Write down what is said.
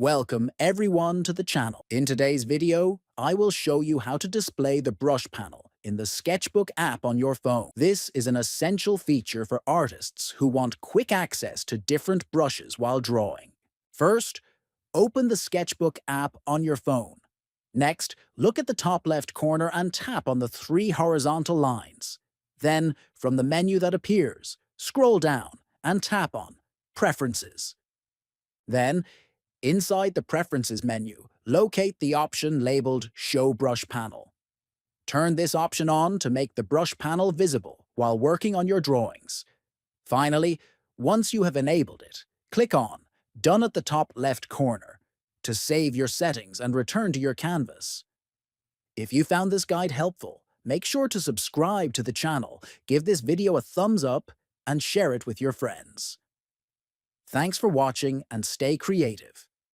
Welcome everyone to the channel. In today's video, I will show you how to display the brush panel in the Sketchbook app on your phone. This is an essential feature for artists who want quick access to different brushes while drawing. First, open the Sketchbook app on your phone. Next, look at the top left corner and tap on the three horizontal lines. Then, from the menu that appears, scroll down and tap on Preferences. Then, inside the Preferences menu, locate the option labeled Show Brush Panel. Turn this option on to make the brush panel visible while working on your drawings. Finally, once you have enabled it, click on Done at the top left corner to save your settings and return to your canvas. If you found this guide helpful, make sure to subscribe to the channel, give this video a thumbs up, and share it with your friends. Thanks for watching and stay creative.